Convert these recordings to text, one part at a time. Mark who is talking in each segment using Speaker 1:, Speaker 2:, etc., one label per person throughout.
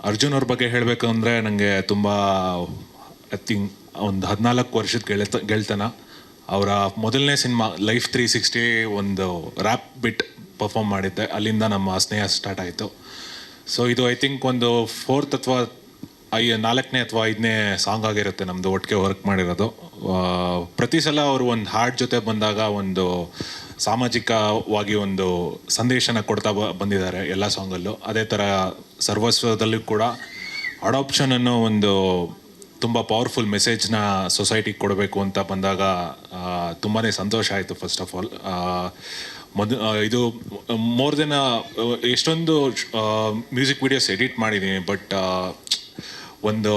Speaker 1: ಅರ್ಜುನ್ ಅವ್ರ ಬಗ್ಗೆ ಹೇಳಬೇಕು ಅಂದರೆ ನನಗೆ ತುಂಬ ಐ ಥಿಂಕ್ ಒಂದು 14 ವರ್ಷದ ಗೆಳೆತನ. ಅವರ ಮೊದಲನೇ ಸಿನಿಮಾ ಲೈಫ್ 360 ಒಂದು ರ್ಯಾಪ್ ಬಿಟ್ ಪರ್ಫಾರ್ಮ್ ಮಾಡಿದ್ದೆ, ಅಲ್ಲಿಂದ ನಮ್ಮ ಸ್ನೇಹ ಸ್ಟಾರ್ಟ್ ಆಯಿತು. ಸೊ ಇದು ಐ ಥಿಂಕ್ ಒಂದು 4th ಅಥವಾ 4ನೇ ಅಥವಾ 5ನೇ ಸಾಂಗ್ ಆಗಿರುತ್ತೆ ನಮ್ಮದು ಒಟ್ಟಿಗೆ ವರ್ಕ್ ಮಾಡಿರೋದು. ಪ್ರತಿ ಸಲ ಅವರು ಒಂದು ಹಾಡ್ ಜೊತೆ ಬಂದಾಗ ಒಂದು ಸಾಮಾಜಿಕವಾಗಿ ಒಂದು ಸಂದೇಶನ ಕೊಡ್ತಾ ಬಂದಿದ್ದಾರೆ ಎಲ್ಲ ಸಾಂಗಲ್ಲೂ. ಅದೇ ಥರ ಸರ್ವಸ್ವದಲ್ಲೂ ಕೂಡ ಅಡಾಪ್ಷನ್ ಅನ್ನೋ ಒಂದು ತುಂಬ ಪವರ್ಫುಲ್ ಮೆಸೇಜ್ನ ಸೊಸೈಟಿಗೆ ಕೊಡಬೇಕು ಅಂತ ಬಂದಾಗ ತುಂಬಾ ಸಂತೋಷ ಆಯಿತು. ಫಸ್ಟ್ ಆಫ್ ಆಲ್ ಇದು ಮೋರ್ ದೆನ್ ಎಷ್ಟೊಂದು ಮ್ಯೂಸಿಕ್ ವೀಡಿಯೋಸ್ ಎಡಿಟ್ ಮಾಡಿದ್ದೀನಿ, ಬಟ್ ಒಂದು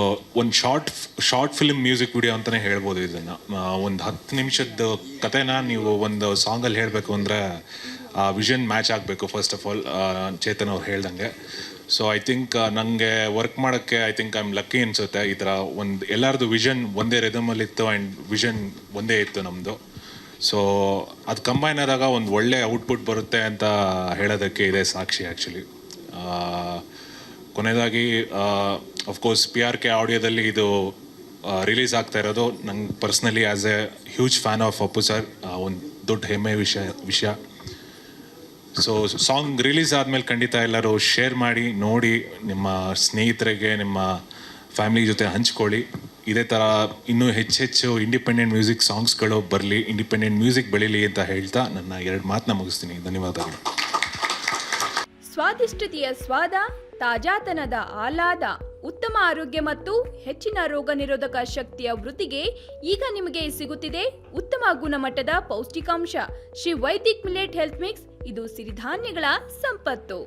Speaker 1: ಶಾರ್ಟ್ ಫಿಲ್ಮ್ ಮ್ಯೂಸಿಕ್ ವಿಡಿಯೋ ಅಂತಲೇ ಹೇಳ್ಬೋದು ಇದನ್ನು. ಒಂದು 10 ನಿಮಿಷದ ಕಥೆನ ನೀವು ಒಂದು ಸಾಂಗಲ್ಲಿ ಹೇಳಬೇಕು ಅಂದರೆ ವಿಷನ್ ಮ್ಯಾಚ್ ಆಗಬೇಕು ಫಸ್ಟ್ ಆಫ್ ಆಲ್, ಚೇತನ್ ಅವ್ರು ಹೇಳ್ದಂಗೆ. ಸೊ ಐ ಥಿಂಕ್ ನನಗೆ ವರ್ಕ್ ಮಾಡೋಕ್ಕೆ I think I am lucky ಅನಿಸುತ್ತೆ. ಈ ಥರ ಒಂದು ಎಲ್ಲರದು ವಿಷನ್ ಒಂದೇ ರಿದಮಲ್ಲಿತ್ತು ಆ್ಯಂಡ್ ವಿಷನ್ ಒಂದೇ ಇತ್ತು ನಮ್ಮದು. ಸೊ ಅದು ಕಂಬೈನ್ ಆದಾಗ ಒಂದು ಒಳ್ಳೆ ಔಟ್ಪುಟ್ ಬರುತ್ತೆ ಅಂತ ಹೇಳೋದಕ್ಕೆ ಇದೆ ಸಾಕ್ಷಿ ಆ್ಯಕ್ಚುಲಿ. ಕೊನೆಯದಾಗಿ ಅಫ್ಕೋರ್ಸ್ PRK ಆಡಿಯೋದಲ್ಲಿ ಇದು ರಿಲೀಸ್ ಆಗ್ತಾ ಇರೋದು ನಂಗೆ personally as A huge fan of Appu sir ಒಂದು ದೊಡ್ಡ ಹೆಮ್ಮೆ ವಿಷಯ. ಸೊ ಸಾಂಗ್ ರಿಲೀಸ್ ಆದಮೇಲೆ ಖಂಡಿತ ಎಲ್ಲರೂ ಶೇರ್ ಮಾಡಿ ನೋಡಿ, ನಿಮ್ಮ ಸ್ನೇಹಿತರಿಗೆ ನಿಮ್ಮ ಫ್ಯಾಮಿಲಿ ಜೊತೆ ಹಂಚ್ಕೊಳ್ಳಿ. ಇದೇ ಥರ ಇನ್ನೂ ಹೆಚ್ಚು ಇಂಡಿಪೆಂಡೆಂಟ್ ಮ್ಯೂಸಿಕ್ ಸಾಂಗ್ಸ್ಗಳು ಬರಲಿ, ಇಂಡಿಪೆಂಡೆಂಟ್ ಮ್ಯೂಸಿಕ್ ಬೆಳೀಲಿ ಅಂತ ಹೇಳ್ತಾ ನನ್ನ 2 ಮಾತನ್ನ ಮುಗಿಸ್ತೀನಿ. ಧನ್ಯವಾದಗಳು.
Speaker 2: ಸ್ವಾದಿಷ್ಟತೆಯ ಸ್ವಾದ, ತಾಜಾತನದ ಆಹ್ಲಾದ, ಉತ್ತಮ ಆರೋಗ್ಯ ಮತ್ತು ಹೆಚ್ಚಿನ ರೋಗ ನಿರೋಧಕ ಶಕ್ತಿಯ ವೃದ್ಧಿಗೆ ಈಗ ನಿಮಗೆ ಸಿಗುತ್ತಿದೆ ಉತ್ತಮ ಗುಣಮಟ್ಟದ ಪೌಷ್ಟಿಕಾಂಶ Shri Vaidik millet health mix. ಇದು ಸಿರಿಧಾನ್ಯಗಳ ಸಂಪತ್ತು.